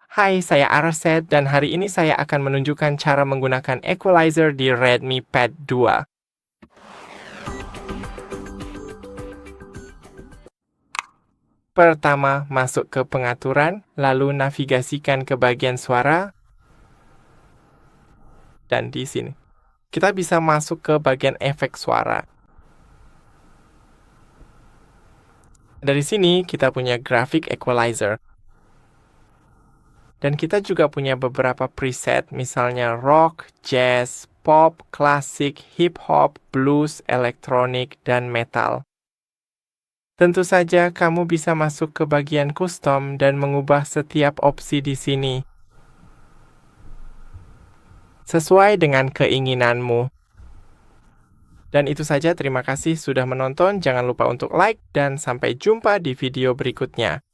Hai, saya Araset dan hari ini saya akan menunjukkan cara menggunakan equalizer di REDMI Pad 2. Pertama, masuk ke pengaturan, lalu navigasikan ke bagian suara, dan di sini. Kita bisa masuk ke bagian efek suara. Dari sini, kita punya Graphic Equalizer. Dan kita juga punya beberapa preset, misalnya rock, jazz, pop, klasik, hip-hop, blues, elektronik, dan metal. Tentu saja kamu bisa masuk ke bagian custom dan mengubah setiap opsi di sini sesuai dengan keinginanmu. Dan itu saja, terima kasih sudah menonton. Jangan lupa untuk like dan sampai jumpa di video berikutnya.